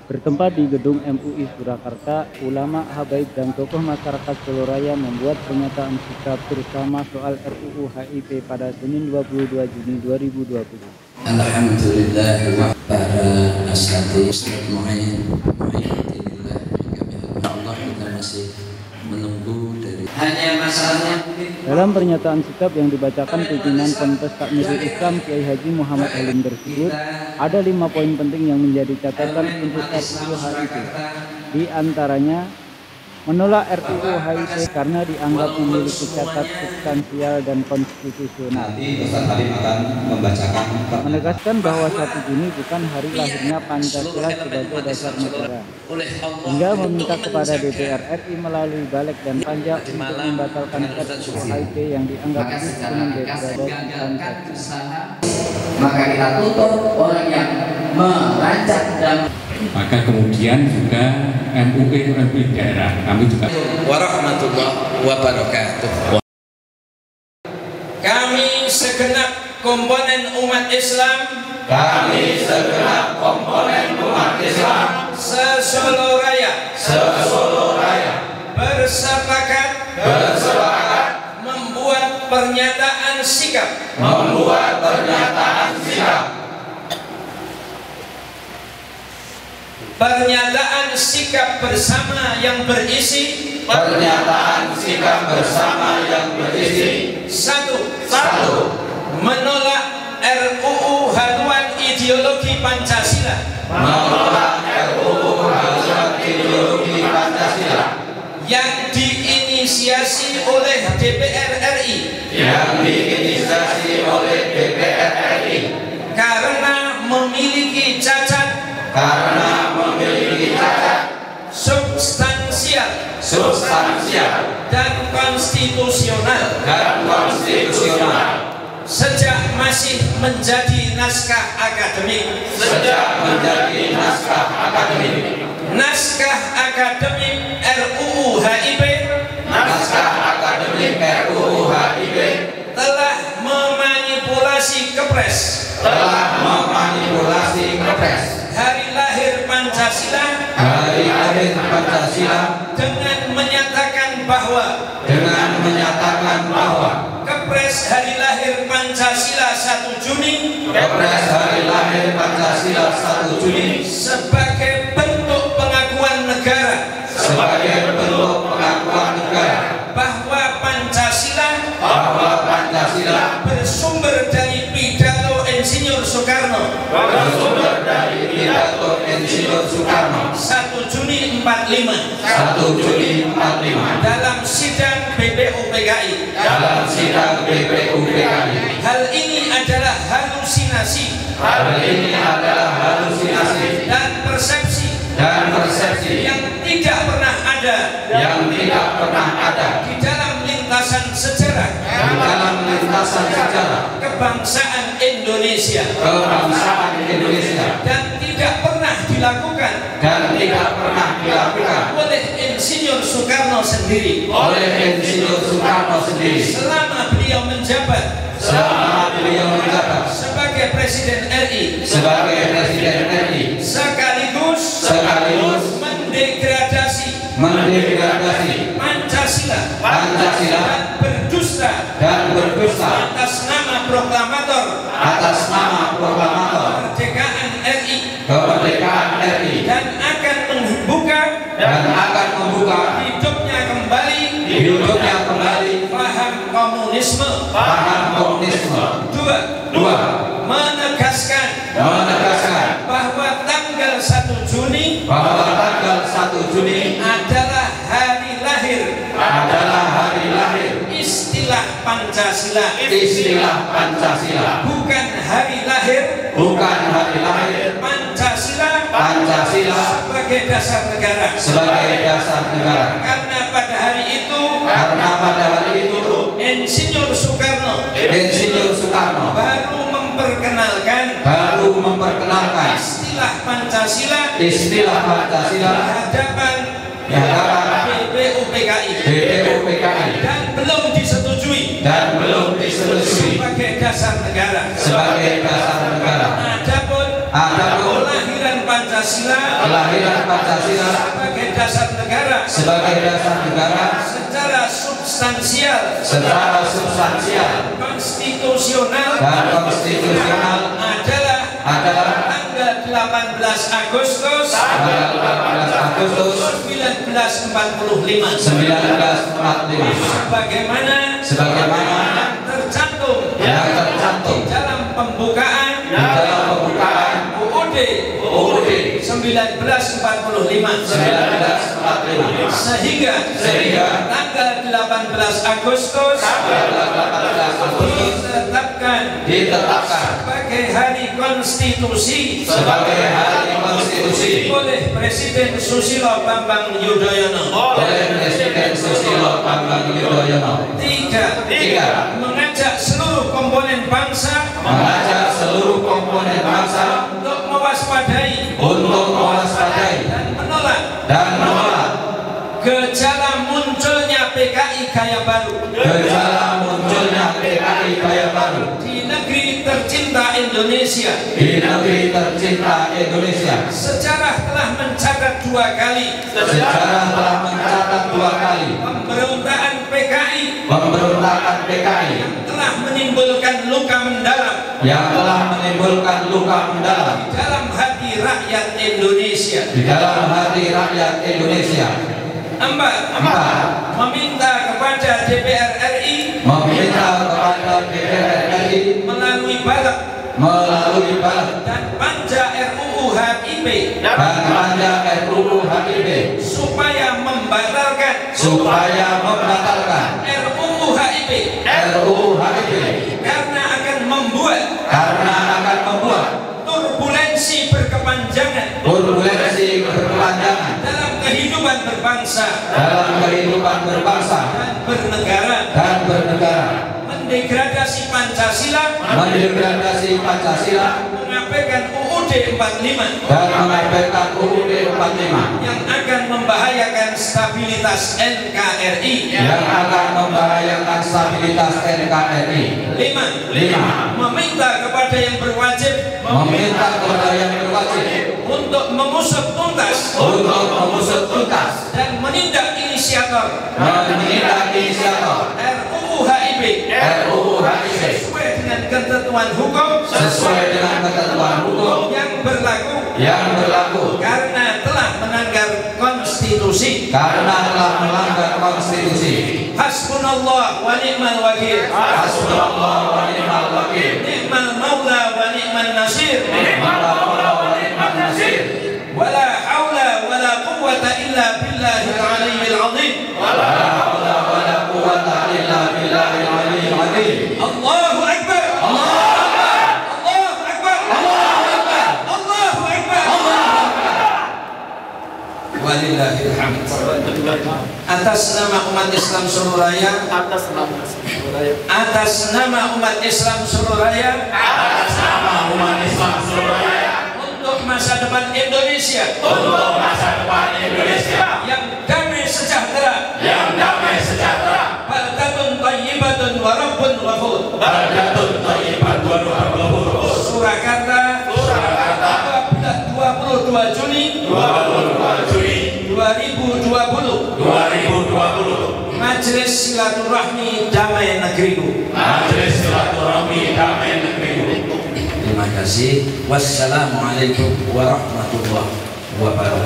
Bertempat di Gedung MUI Surakarta, ulama, habaib, dan tokoh masyarakat Solo Raya membuat pernyataan sikap bersama soal RUU HIP pada Senin 22 Juni 2020. Alhamdulillah, para ashabi Ustaz Mu'in Allah, kita masih menunggu dari hanya masalahnya. Dalam pernyataan sikap yang dibacakan pimpinan Ponpes Takmirul Islam Kiai Haji Muhammad Halim tersebut, ada 5 poin penting yang menjadi catatan untuk RUU HIP. Di antaranya, menolak RUU HIP karena dianggap memiliki cacat substansial dan konstitusional. Nanti Ustaz Halim akan membacakan. Menegaskan bahwa 1 Juni bukan hari lahirnya Pancasila sebagai dasar negara. Hingga meminta kepada DPR RI melalui Balik dan Panja untuk membatalkan RUU HIP yang dianggap justru mendegradasi Pancasila. Maka kita tutup orang yang merancang dan maka kemudian juga MUI daerah kami juga warahmatullahi wabarakatuh. Kami segenap komponen umat Islam, se-Solo Raya bersepakat membuat pernyataan sikap bersama yang berisi satu, menolak RUU haluan ideologi Pancasila yang diinisiasi oleh DPR RI karena memiliki cacat substansial dan konstitusional sejak masih menjadi naskah akademik. Naskah akademik RUU HIP telah memanipulasi Kepres hari lahir Pancasila dengan menyatakan bahwa Kepres hari lahir Pancasila 1 Juni sebagai bentuk pengakuan negara bahwa Pancasila bersumber dari pidato Insinyur Soekarno 1 Juni 45 dalam sidang BPUPKI. Hal ini adalah halusinasi dan persepsi yang tidak pernah ada di dalam lintasan sejarah kebangsaan Indonesia dan tidak pernah dilakukan oleh Insinyur Soekarno sendiri selama beliau menjabat sebagai Presiden RI sekaligus mendegradasi Pancasila dan berdusta atas nama proklamator kemerdekaan RI dan akan membuka hidupnya kembali paham komunisme. Dua, menegaskan bahwa tanggal 1 Juni adalah hari lahir istilah Pancasila, bukan hari lahir Pancasila sebagai dasar negara. Karena pada hari itu Insinyur Soekarno baru memperkenalkan istilah Pancasila di hadapan BPUPKI dan belum disetujui sebagai dasar negara. Adapun kelahiran Pancasila Pancasila sebagai dasar negara secara substansial konstitusional adalah tanggal 18 Agustus 1945 sebagaimana tercantum di dalam pembukaan UUD 1945 sehingga tanggal 18 Agustus ditetapkan sebagai hari konstitusi oleh Presiden Susilo Bambang Yudhoyono. Tiga, mengajak seluruh komponen bangsa untuk mewaspadai dan menolak gejala munculnya PKI gaya baru di negeri tercinta Indonesia. Sejarah telah mencatat dua kali pemberontakan PKI yang telah menimbulkan luka mendalam di dalam hati rakyat Indonesia. Empat, meminta kepada DPR RI melalui balik dan panja RUU HIP supaya membatalkan RUU HIP karena akan membuat turbulensi berkepanjangan dalam kehidupan berbangsa dan bernegara, mendegradasi Pancasila, mengabaikan UUD 45 yang akan membahayakan stabilitas NKRI. 5. Meminta kepada yang berwajib untuk mengusut tuntas dan menindak inisiator RUU HIP sesuai dengan ketentuan hukum yang berlaku karena telah melanggar konstitusi. Hasbunallah wa ni'mal wakil. Ni'mal maula wa ni'mal nasir. Wala haula wala quwwata illa billahil aliyyil azim. Allahu akbar. Walillahil hamd. Atas nama umat Islam seluruh raya, untuk masa depan Indonesia yang damai sejahtera, baldatun thayyibatun wa rabbun ghafur. Surakarta 22 Juni 2020. Majelis Silaturahmi Damai Negeriku. Terima kasih. Wassalamualaikum warahmatullahi wabarakatuh.